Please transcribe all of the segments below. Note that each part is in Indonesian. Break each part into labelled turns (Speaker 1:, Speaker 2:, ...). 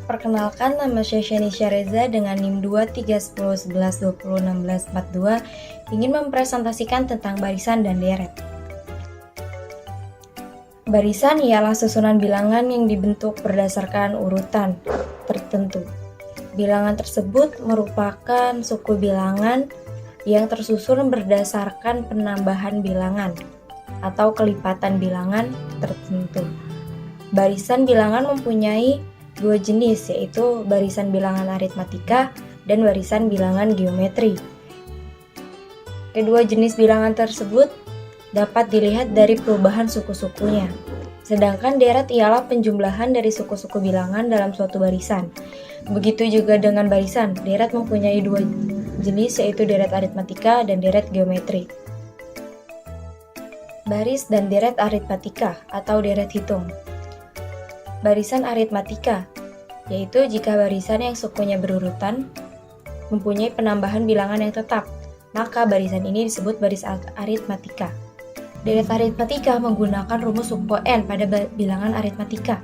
Speaker 1: Perkenalkan, nama saya Shanisha Reza dengan NIM 231011201642 ingin mempresentasikan tentang barisan dan deret. Barisan ialah susunan bilangan yang dibentuk berdasarkan urutan tertentu. Bilangan tersebut merupakan suku bilangan yang tersusun berdasarkan penambahan bilangan atau kelipatan bilangan tertentu. Barisan bilangan mempunyai dua jenis, yaitu barisan bilangan aritmatika dan barisan bilangan geometri. Kedua jenis bilangan tersebut dapat dilihat dari perubahan suku-sukunya. Sedangkan deret ialah penjumlahan dari suku-suku bilangan dalam suatu barisan. Begitu juga dengan barisan, deret mempunyai dua jenis, yaitu deret aritmatika dan deret geometri. Baris dan deret aritmatika atau deret hitung. Barisan aritmatika, yaitu jika barisan yang sukunya berurutan mempunyai penambahan bilangan yang tetap, maka barisan ini disebut baris aritmatika. Deret aritmatika menggunakan rumus suku n pada bilangan aritmatika,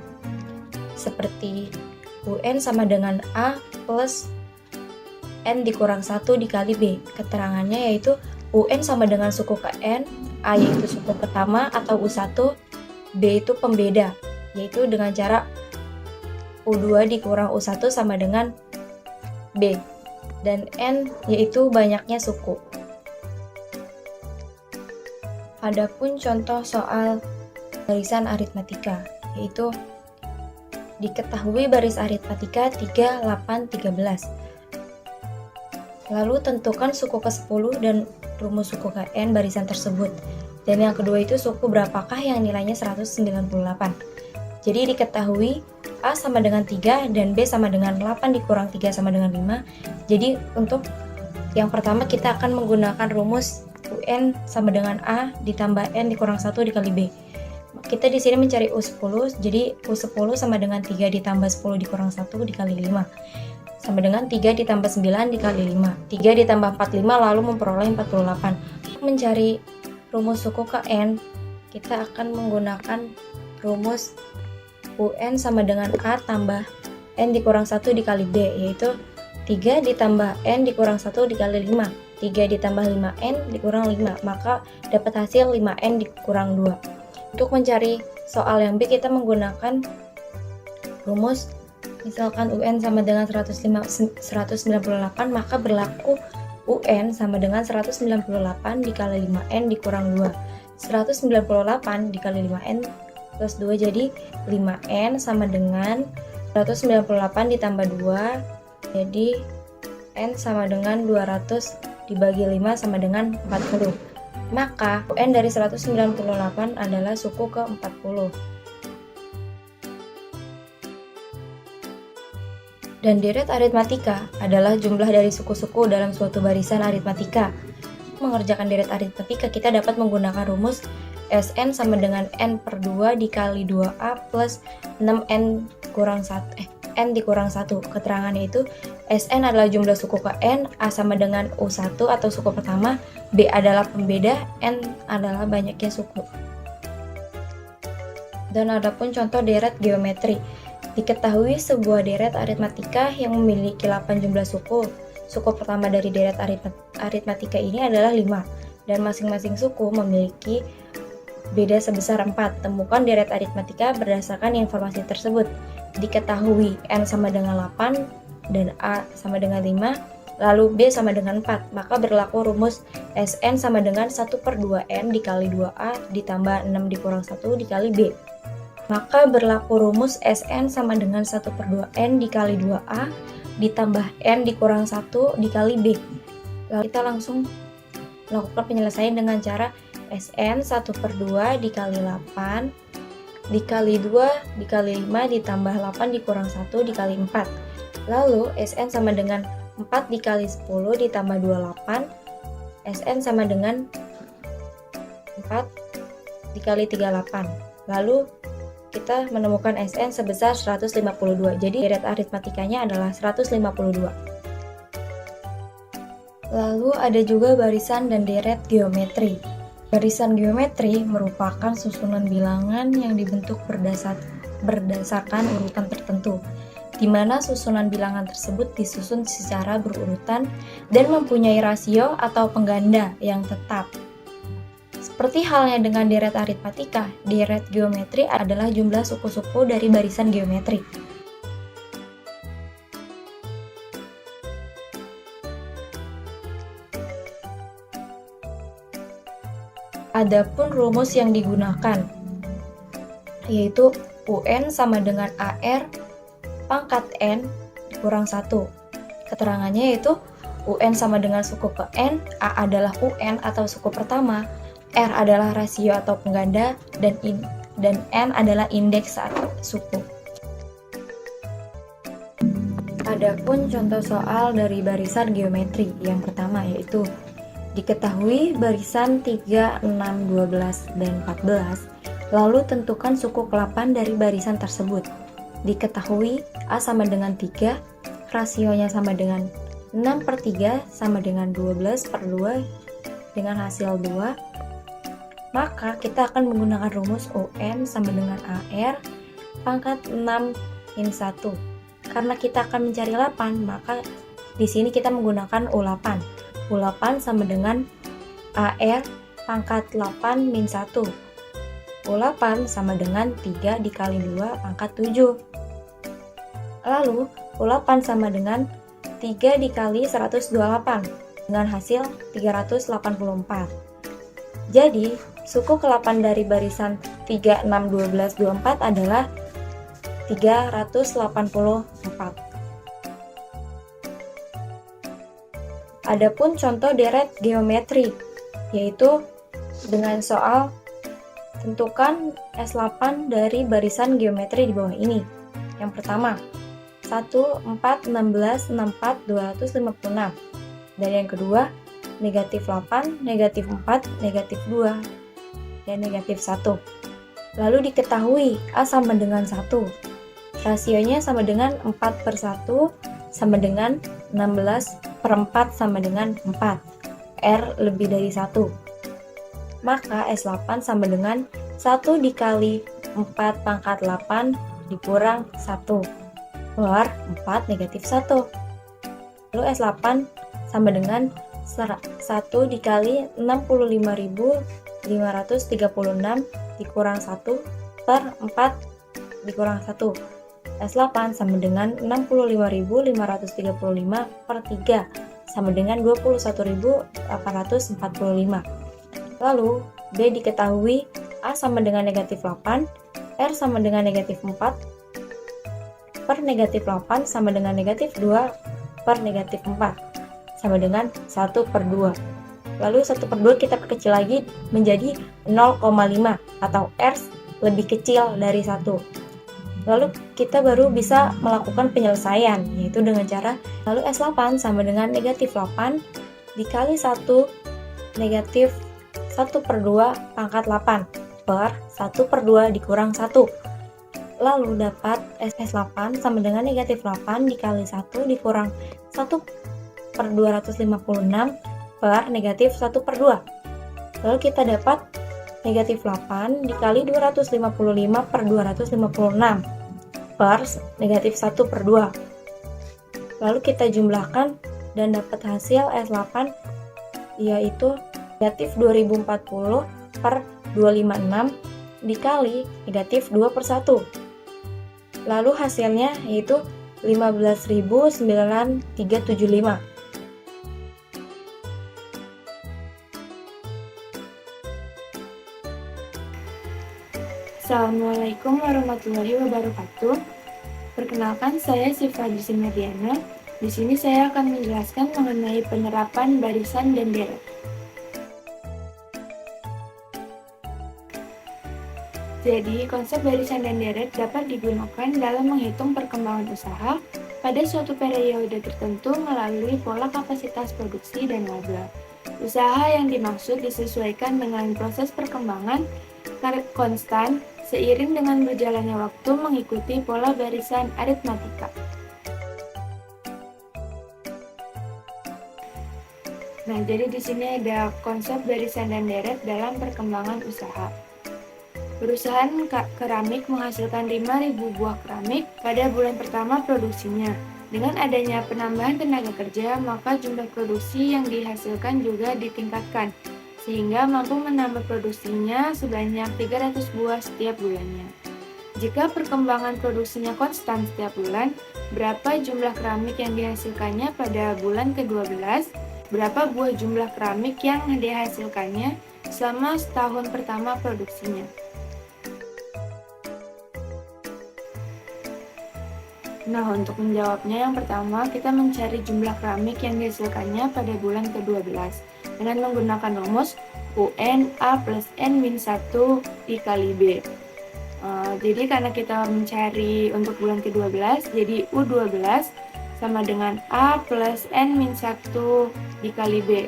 Speaker 1: seperti UN sama dengan A plus N dikurang 1 dikali B. Keterangannya yaitu UN sama dengan suku ke N, A yaitu suku pertama atau U1, B itu pembeda, yaitu dengan cara U2 dikurang U1 sama dengan B, dan N yaitu banyaknya suku. Adapun contoh soal barisan aritmatika, yaitu diketahui baris aritmatika 3, 8, 13. Lalu tentukan suku ke-10 dan rumus suku ke N barisan tersebut. Dan yang kedua itu suku berapakah yang nilainya 198. Jadi diketahui A sama dengan 3 dan B sama dengan 8 dikurang 3 sama dengan 5. Jadi untuk yang pertama kita akan menggunakan rumus UN sama dengan A ditambah N dikurang 1 dikali B. Kita di sini mencari U10, jadi U10 sama dengan 3 ditambah 10 dikurang 1 dikali 5. Sama dengan 3 ditambah 9 dikali 5. 3 ditambah 45 lalu memperoleh 48. Untuk mencari rumus suku ke N, kita akan menggunakan rumus UN sama dengan A tambah N dikurang 1 dikali B, yaitu 3 ditambah N dikurang 1 dikali 5. 3 ditambah 5N dikurang 5, maka dapat hasil 5N dikurang 2. Untuk mencari soal yang B, kita menggunakan rumus, misalkan UN sama dengan 198, maka berlaku UN sama dengan 198 dikali 5N dikurang 2. 198 dikali 5N plus 2, jadi 5N sama dengan 198 ditambah 2, jadi N sama dengan 200 dibagi 5 sama dengan 40. Maka UN dari 198 adalah suku ke-40. Dan deret aritmatika adalah jumlah dari suku-suku dalam suatu barisan aritmatika. Mengerjakan deret aritmatika, kita dapat menggunakan rumus Sn sama dengan N per 2 dikali 2A plus 6N kurang 1, N dikurang 1. Keterangannya itu Sn adalah jumlah suku ke N, A sama dengan U1 atau suku pertama, B adalah pembeda, N adalah banyaknya suku. Dan adapun contoh deret geometri. Diketahui sebuah deret aritmatika yang memiliki 8 jumlah suku. Suku pertama dari deret aritmatika ini adalah 5, dan masing-masing suku memiliki beda sebesar 4. Temukan deret aritmatika berdasarkan informasi tersebut. Diketahui N sama dengan 8 dan A sama dengan 5, lalu B sama dengan 4, maka berlaku rumus Sn sama dengan 1 per 2N dikali 2A ditambah 6 dikurang 1 dikali B. Maka berlaku rumus Sn sama dengan 1 per 2N dikali 2A ditambah N dikurang 1 dikali B. Lalu kita langsung melakukan penyelesaian dengan cara Sn 1 per 2 dikali 8 dikali 2 dikali 5 ditambah 8 dikurang 1 dikali 4. Lalu Sn sama dengan 4 dikali 10 ditambah 28. Sn sama dengan 4 dikali 38. Lalu kita menemukan Sn sebesar 152. Jadi deret aritmatikanya adalah 152. Lalu ada juga barisan dan deret geometri. Barisan geometri merupakan susunan bilangan yang dibentuk berdasarkan urutan tertentu. di mana susunan bilangan tersebut disusun secara berurutan dan mempunyai rasio atau pengganda yang tetap. Seperti halnya dengan deret aritmatika, deret geometri adalah jumlah suku-suku dari barisan geometri. Adapun rumus yang digunakan yaitu UN sama dengan AR pangkat N dikurang 1. Keterangannya yaitu UN sama dengan suku ke N, A adalah UN atau suku pertama, R adalah rasio atau pengganda, dan N adalah indeks suku. Adapun contoh soal dari barisan geometri yang pertama yaitu diketahui barisan 3, 6, 12, dan 14, lalu tentukan suku ke-8 dari barisan tersebut. Diketahui A sama dengan 3, rasionya sama dengan 6/3 sama dengan 12/2 dengan hasil 2, maka kita akan menggunakan rumus UN sama dengan AR pangkat 6 min 1. Karena kita akan mencari 8, maka di sini kita menggunakan U8. U8 sama dengan AR pangkat 8 min 1. U8 sama dengan 3 dikali 2 pangkat 7. Lalu U8 sama dengan 3 dikali 128 dengan hasil 384. Jadi, suku ke-8 dari barisan 3, 6, 12, 24 adalah 384. Adapun contoh deret geometri, yaitu dengan soal tentukan S8 dari barisan geometri di bawah ini. Yang pertama, 1, 4, 16, 64, 256. Dan yang kedua, negatif 8, negatif 4, negatif 2, dan negatif 1. Lalu diketahui A sama dengan 1. Rasionya sama dengan 4/1 sama dengan 16/4 sama dengan 4. R lebih dari 1. Maka S8 sama dengan 1 dikali 4 pangkat 8 dikurang 1 per 4 negatif 1. Lalu S8 sama dengan 1 dikali 65.536 dikurang 1 per 4 dikurang 1. S8 sama dengan 65.535 per 3 sama dengan 21.845. Lalu B diketahui A sama dengan negatif 8, R sama dengan negatif 4, per negatif 8 sama dengan negatif 2 per negatif 4 sama dengan 1/2. Lalu 1/2 kita perkecil lagi menjadi 0,5 atau R lebih kecil dari 1. Lalu kita baru bisa melakukan penyelesaian, yaitu dengan cara lalu S8 sama dengan negatif 8 dikali 1 negatif 1/2 pangkat 8 per 1/2 dikurang 1. Lalu dapat S8 sama dengan negatif 8 dikali 1 dikurang 1/256 per negatif 1/2. Lalu kita dapat negatif 8 dikali 255 per 256 per negatif 1/2. Lalu kita jumlahkan dan dapat hasil S8 yaitu negatif 2040 per 256 dikali negatif 2/1. Lalu hasilnya yaitu 15.9375.
Speaker 2: Assalamualaikum warahmatullahi wabarakatuh. Perkenalkan, saya Syifa Diana. Di sini saya akan menjelaskan mengenai penerapan barisan dan deret. Jadi, konsep barisan dan deret dapat digunakan dalam menghitung perkembangan usaha pada suatu periode tertentu melalui pola kapasitas produksi dan laba. Usaha yang dimaksud disesuaikan dengan proses perkembangan konstan seiring dengan berjalannya waktu mengikuti pola barisan aritmatika. Nah, jadi di sini ada konsep barisan dan deret dalam perkembangan usaha. Perusahaan keramik menghasilkan 5.000 buah keramik pada bulan pertama produksinya. Dengan adanya penambahan tenaga kerja, maka jumlah produksi yang dihasilkan juga ditingkatkan, sehingga mampu menambah produksinya sebanyak 300 buah setiap bulannya. Jika perkembangan produksinya konstan setiap bulan, berapa jumlah keramik yang dihasilkannya pada bulan ke-12, berapa buah jumlah keramik yang dihasilkannya selama setahun pertama produksinya. Nah, untuk menjawabnya, yang pertama kita mencari jumlah keramik yang dihasilkannya pada bulan ke-12 dengan menggunakan rumus UN A plus N min 1 dikali B. Jadi karena kita mencari untuk bulan ke-12, jadi U12 sama dengan A plus N min 1 dikali B.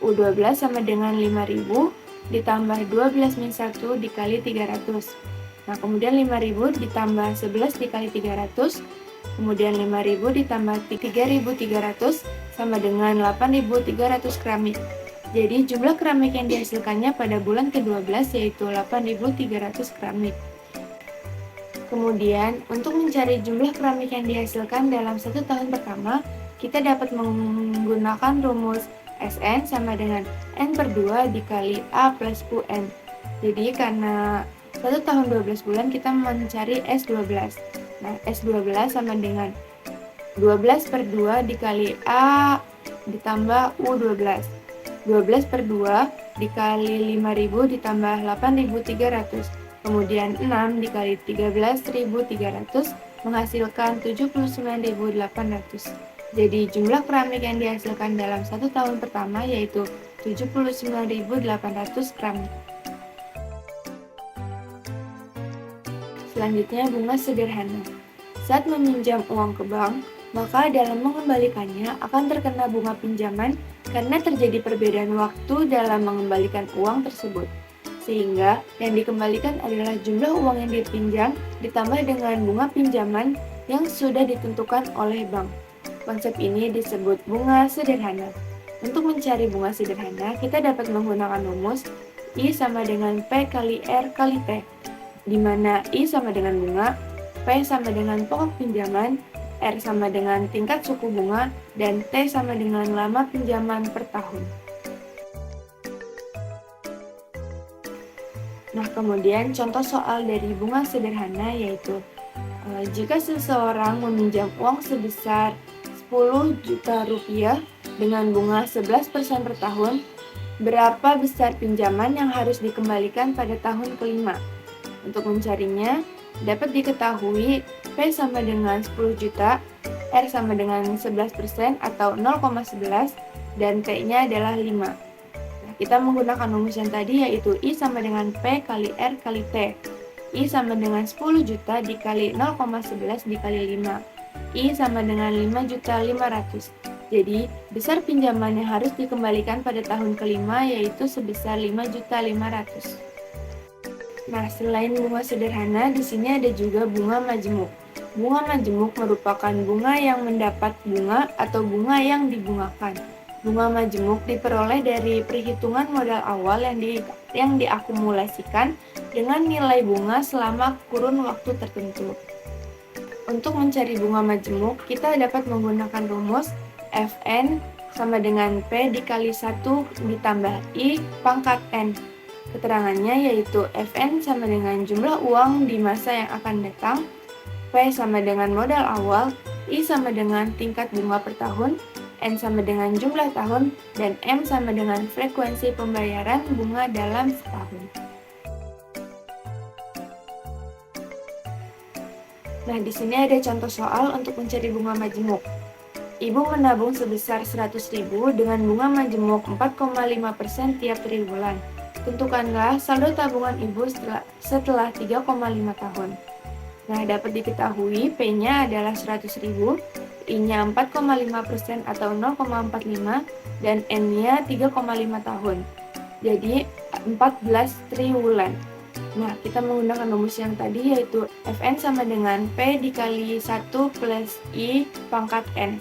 Speaker 2: U12 sama dengan 5.000 ditambah 12 min 1 dikali 300. Nah, kemudian 5.000 ditambah 11 dikali 300, kemudian 5.000 ditambah 3.300 sama dengan 8.300 keramik. Jadi, jumlah keramik yang dihasilkannya pada bulan ke-12 yaitu 8.300 keramik. Kemudian, untuk mencari jumlah keramik yang dihasilkan dalam 1 tahun pertama, kita dapat menggunakan rumus Sn sama dengan N per 2 dikali A plus UN. Jadi, karena 1 tahun 12 bulan kita mencari S12. Nah, S12 sama dengan 12 per 2 dikali A ditambah U12. 12 per 2 dikali 5.000 ditambah 8.300. Kemudian 6 dikali 13.300 menghasilkan 79.800. Jadi jumlah keramik yang dihasilkan dalam 1 tahun pertama yaitu 79.800 keramik. Selanjutnya, bunga sederhana. Saat meminjam uang ke bank, maka dalam mengembalikannya akan terkena bunga pinjaman karena terjadi perbedaan waktu dalam mengembalikan uang tersebut. Sehingga yang dikembalikan adalah jumlah uang yang dipinjam ditambah dengan bunga pinjaman yang sudah ditentukan oleh bank. Konsep ini disebut bunga sederhana. Untuk mencari bunga sederhana, kita dapat menggunakan rumus I sama dengan P kali R kali T, di mana I sama dengan bunga, P sama dengan pokok pinjaman, R sama dengan tingkat suku bunga, dan T sama dengan lama pinjaman per tahun. Nah, kemudian contoh soal dari bunga sederhana yaitu jika seseorang meminjam uang sebesar 10 juta rupiah dengan bunga 11% per tahun, berapa besar pinjaman yang harus dikembalikan pada tahun kelima? Untuk mencarinya, dapat diketahui P sama dengan 10 juta, R sama dengan 11% atau 0,11, dan T-nya adalah 5. Nah, kita menggunakan rumus yang tadi yaitu I sama dengan P kali R kali T. I sama dengan 10 juta dikali 0,11 dikali 5. I sama dengan 5.500.000. Jadi, besar pinjaman yang harus dikembalikan pada tahun kelima yaitu sebesar 5.500.000. Nah, selain bunga sederhana, di sini ada juga bunga majemuk. Bunga majemuk merupakan bunga yang mendapat bunga atau bunga yang dibungakan. Bunga majemuk diperoleh dari perhitungan modal awal yang diakumulasikan dengan nilai bunga selama kurun waktu tertentu. Untuk mencari bunga majemuk, kita dapat menggunakan rumus Fn sama dengan P dikali 1 ditambah I pangkat N. Keterangannya yaitu Fn sama dengan jumlah uang di masa yang akan datang, P sama dengan modal awal, I sama dengan tingkat bunga per tahun, N sama dengan jumlah tahun, dan M sama dengan frekuensi pembayaran bunga dalam setahun. Nah, di sini ada contoh soal untuk mencari bunga majemuk. Ibu menabung sebesar 100.000 dengan bunga majemuk 4,5% tiap triwulan. Tentukanlah saldo tabungan ibu setelah 3,5 tahun. Nah, dapat diketahui P-nya adalah 100.000, I-nya 4,5% atau 0,45, dan N-nya 3,5 tahun. Jadi, 14 triwulan. Nah, kita menggunakan rumus yang tadi yaitu Fn sama dengan P dikali 1 plus I pangkat N.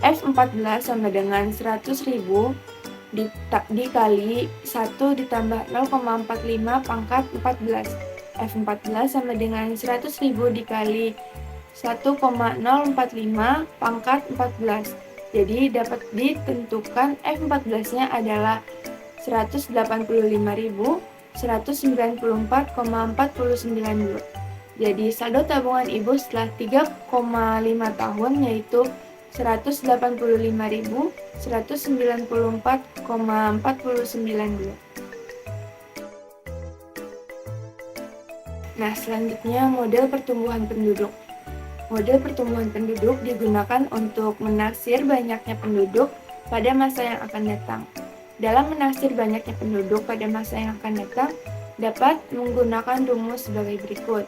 Speaker 2: F14 sama dengan 100.000 dikali 1 ditambah 0,45 pangkat 14. F14 sama dengan 100.000 dikali 1,045 pangkat 14. Jadi dapat ditentukan F14-nya adalah 185.194,49. Jadi saldo tabungan Ibu setelah 3,5 tahun yaitu 185.194,49. Nah, selanjutnya model pertumbuhan penduduk. Model pertumbuhan penduduk digunakan untuk menaksir banyaknya penduduk pada masa yang akan datang. Dalam menaksir banyaknya penduduk pada masa yang akan datang, dapat menggunakan rumus sebagai berikut.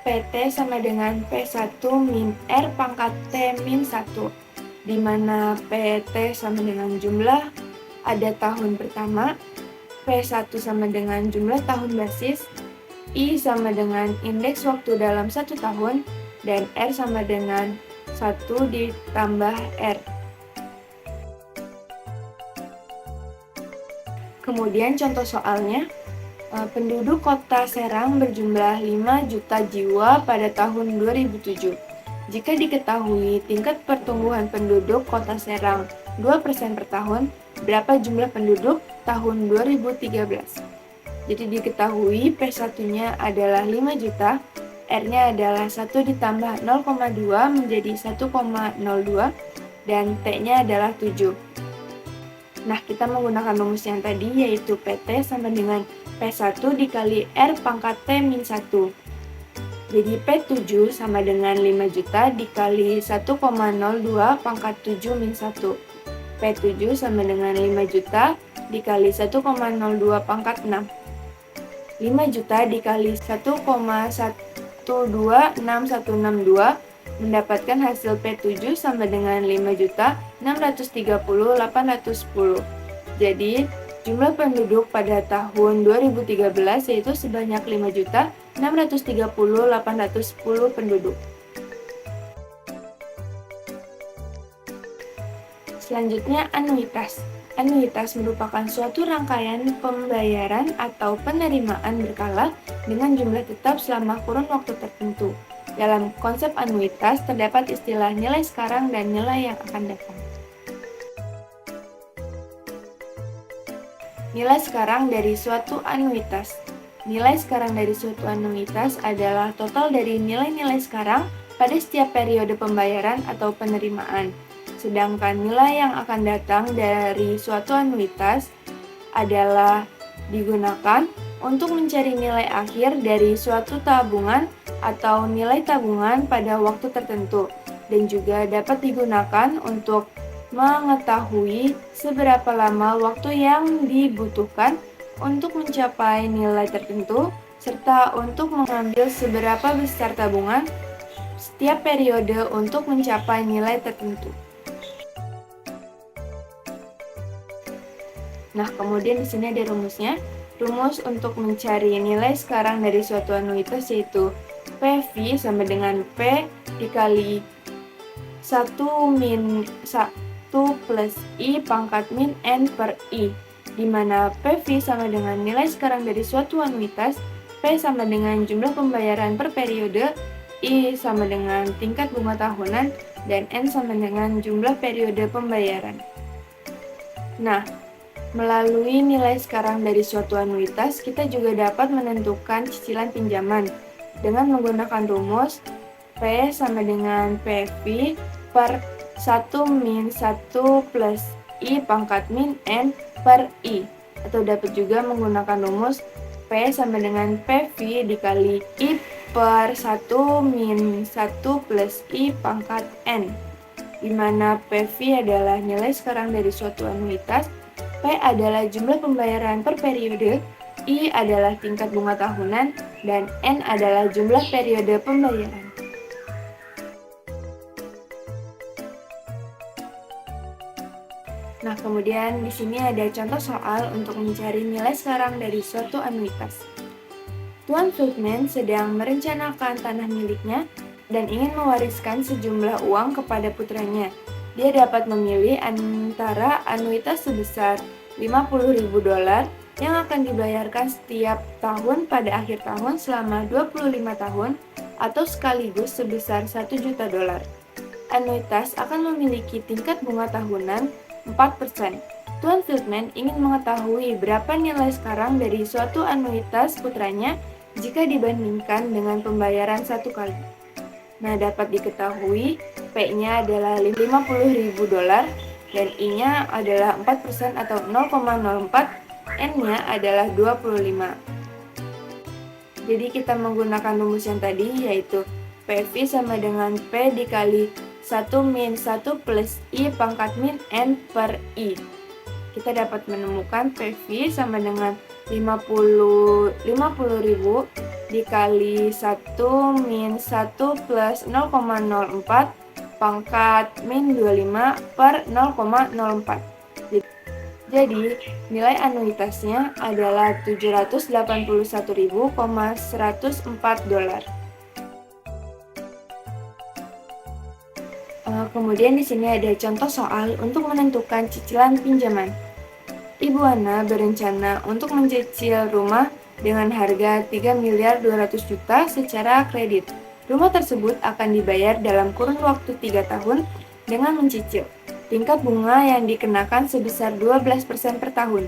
Speaker 2: PT sama dengan P1 min R pangkat T min 1, di mana PT sama dengan jumlah ada tahun pertama, P1 sama dengan jumlah tahun basis, I sama dengan indeks waktu dalam 1 tahun, dan R sama dengan 1 ditambah R. Kemudian contoh soalnya, penduduk kota Serang berjumlah 5 juta jiwa pada tahun 2007. Jika diketahui tingkat pertumbuhan penduduk kota Serang 2% per tahun, berapa jumlah penduduk tahun 2013? Jadi diketahui P1-nya adalah 5 juta, R-nya adalah 1 ditambah 0,2 menjadi 1,02, dan T-nya adalah 7. Nah, kita menggunakan rumus yang tadi yaitu PT sama dengan P1 dikali R pangkat T min 1. Jadi P7 sama dengan 5 juta dikali 1,02 pangkat 7 min 1. P7 sama dengan 5 juta dikali 1,02 pangkat 6. 5 juta dikali 1,126162 mendapatkan hasil P7 sama dengan 5.630.810. Jadi, jumlah penduduk pada tahun 2013 yaitu sebanyak 5.630.810 penduduk. Selanjutnya, anuitas. Anuitas merupakan suatu rangkaian pembayaran atau penerimaan berkala dengan jumlah tetap selama kurun waktu tertentu. Dalam konsep anuitas terdapat istilah nilai sekarang dan nilai yang akan datang. Nilai sekarang dari suatu anuitas. Nilai sekarang dari suatu anuitas adalah total dari nilai-nilai sekarang pada setiap periode pembayaran atau penerimaan. Sedangkan nilai yang akan datang dari suatu anuitas adalah digunakan untuk mencari nilai akhir dari suatu tabungan atau nilai tabungan pada waktu tertentu, dan juga dapat digunakan untuk mengetahui seberapa lama waktu yang dibutuhkan untuk mencapai nilai tertentu, serta untuk mengambil seberapa besar tabungan setiap periode untuk mencapai nilai tertentu. Nah, kemudian di sini ada rumusnya. Rumus untuk mencari nilai sekarang dari suatu anuitas yaitu PV sama dengan P dikali 1 min 1 plus I pangkat min N per I, di mana PV sama dengan nilai sekarang dari suatu anuitas, P sama dengan jumlah pembayaran per periode, I sama dengan tingkat bunga tahunan, dan N sama dengan jumlah periode pembayaran. Nah, melalui nilai sekarang dari suatu anuitas, kita juga dapat menentukan cicilan pinjaman dengan menggunakan rumus P sama dengan PV per 1 min 1 plus I pangkat min N per I. Atau dapat juga menggunakan rumus P sama dengan PV dikali I per 1 min 1 plus I pangkat N, di mana PV adalah nilai sekarang dari suatu anuitas, P adalah jumlah pembayaran per periode, I adalah tingkat bunga tahunan, dan N adalah jumlah periode pembayaran. Nah, kemudian di sini ada contoh soal untuk mencari nilai sekarang dari suatu anuitas. Tuan Feldman sedang merencanakan tanah miliknya dan ingin mewariskan sejumlah uang kepada putranya. dia dapat memilih antara anuitas sebesar $50.000 yang akan dibayarkan setiap tahun pada akhir tahun selama 25 tahun atau sekaligus sebesar $1 juta. Anuitas akan memiliki tingkat bunga tahunan 4%. Tuan Fieldman ingin mengetahui berapa nilai sekarang dari suatu anuitas putranya jika dibandingkan dengan pembayaran satu kali. Nah, dapat diketahui P-nya adalah $50.000 dan I-nya adalah 4% atau 0,04, N-nya adalah 25. Jadi kita menggunakan rumus yang tadi, yaitu PV sama dengan P dikali 1 min 1 plus I pangkat min N per I. Kita dapat menemukan PV sama dengan 50.000 dikali 1 min 1 plus 0,04 pangkat min 25 per 0,04. Jadi, nilai anuitasnya adalah $781.104. Kemudian di sini ada contoh soal untuk menentukan cicilan pinjaman. Ibu Ana berencana untuk mencicil rumah dengan harga 3.200.000.000 secara kredit. Rumah tersebut akan dibayar dalam kurun waktu 3 tahun dengan mencicil. Tingkat bunga yang dikenakan sebesar 12% per tahun.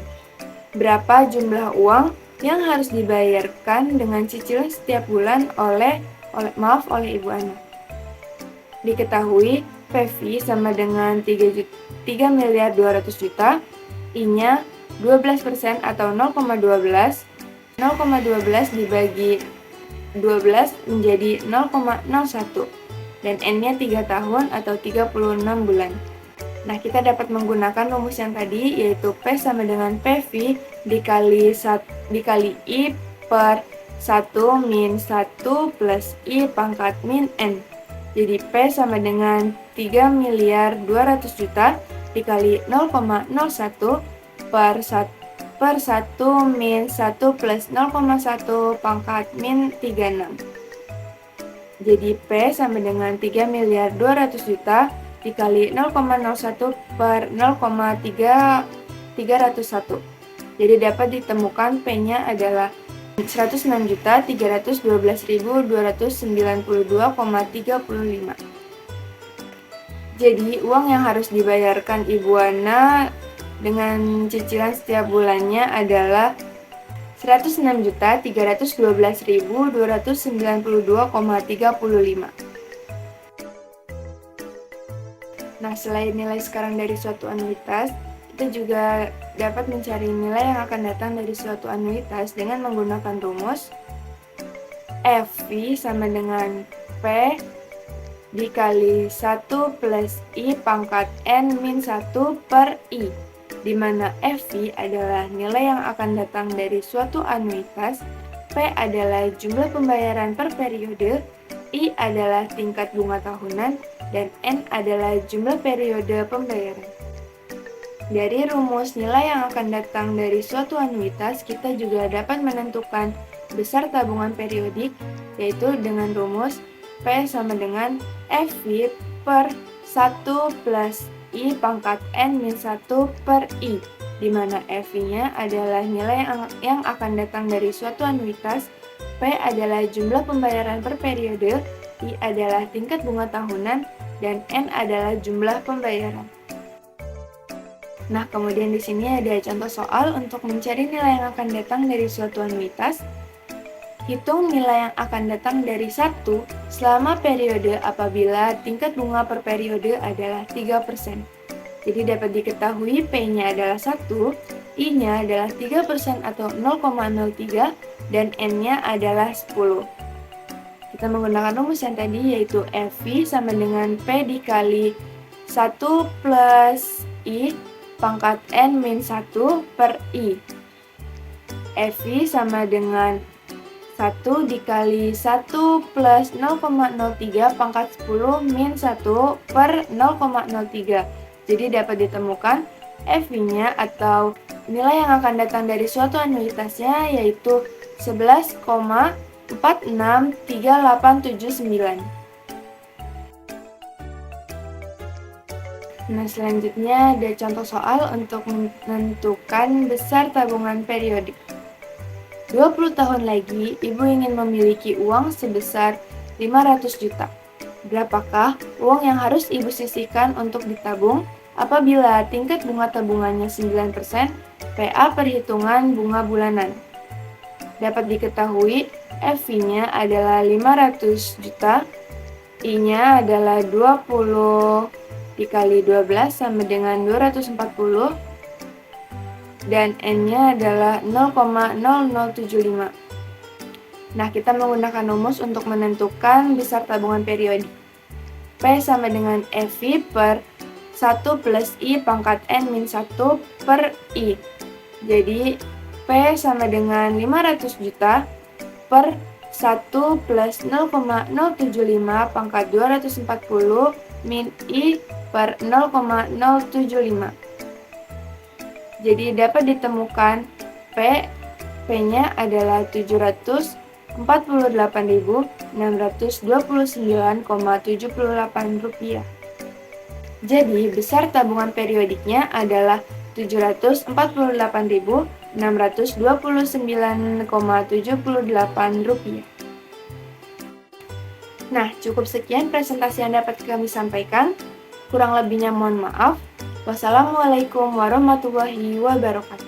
Speaker 2: Berapa jumlah uang yang harus dibayarkan dengan cicilan setiap bulan oleh Ibu Ana? Diketahui PV sama dengan 3.200.000.000, I-nya 12% atau 0,12. 0,12 dibagi 12 menjadi 0,01 dan N-nya 3 tahun atau 36 bulan. Nah, kita dapat menggunakan rumus yang tadi, yaitu P sama dengan PV dikali I per 1 min 1 plus I pangkat min N. Jadi P sama dengan 3.200.000.000 dikali 0,01 per 1 min 1 plus 0,1 pangkat min 36. Jadi P sama dengan 3.200.000.000 dikali 0,01 per 0,301. Jadi dapat ditemukan P-nya adalah 106.312.292,35. Jadi uang yang harus dibayarkan Ibu Ana dengan cicilan setiap bulannya adalah 106.312.292,35. Nah, selain nilai sekarang dari suatu anuitas, kita juga dapat mencari nilai yang akan datang dari suatu anuitas dengan menggunakan rumus FV sama dengan P dikali 1 plus I pangkat N min 1 per I, di mana FV adalah nilai yang akan datang dari suatu anuitas, P adalah jumlah pembayaran per periode, I adalah tingkat bunga tahunan, dan N adalah jumlah periode pembayaran. Dari rumus nilai yang akan datang dari suatu anuitas, kita juga dapat menentukan besar tabungan periodik, yaitu dengan rumus P sama dengan FV per 1 plus I pangkat N min 1 per I, di mana FV-nya adalah nilai yang akan datang dari suatu anuitas, P adalah jumlah pembayaran per periode, I adalah tingkat bunga tahunan, dan N adalah jumlah pembayaran. Nah, kemudian di sini ada contoh soal untuk mencari nilai yang akan datang dari suatu anuitas. Hitung nilai yang akan datang dari 1 selama periode apabila tingkat bunga per periode adalah 3%. Jadi dapat diketahui P-nya adalah 1, I-nya adalah 3% atau 0,03, dan N-nya adalah 10. Kita menggunakan rumus yang tadi, yaitu FV sama dengan P dikali 1 plus I pangkat N min 1 per I. FV sama dengan 1 dikali 1 plus 0,03 pangkat 10 min 1 per 0,03. Jadi dapat ditemukan FV-nya atau nilai yang akan datang dari suatu anuitasnya, yaitu 11,463879. Nah, selanjutnya ada contoh soal untuk menentukan besar tabungan periodik. 20 tahun lagi, ibu ingin memiliki uang sebesar 500 juta. Berapakah uang yang harus ibu sisihkan untuk ditabung apabila tingkat bunga tabungannya 9%, PA perhitungan bunga bulanan? Dapat diketahui, FV-nya adalah 500 juta, I-nya adalah 20 dikali 12 sama dengan 240, dan N-nya adalah 0,0075. Nah, kita menggunakan rumus untuk menentukan besar tabungan periodik. P sama dengan FV per 1 plus I pangkat N min 1 per I. Jadi, P sama dengan 500 juta per 1 plus 0,075 pangkat 240 min I per 0,075. Jadi dapat ditemukan P-nya adalah 748.629,78 rupiah. Jadi besar tabungan periodiknya adalah 748.629,78 rupiah. Nah, cukup sekian presentasi yang dapat kami sampaikan. Kurang lebihnya mohon maaf. Wassalamualaikum warahmatullahi wabarakatuh.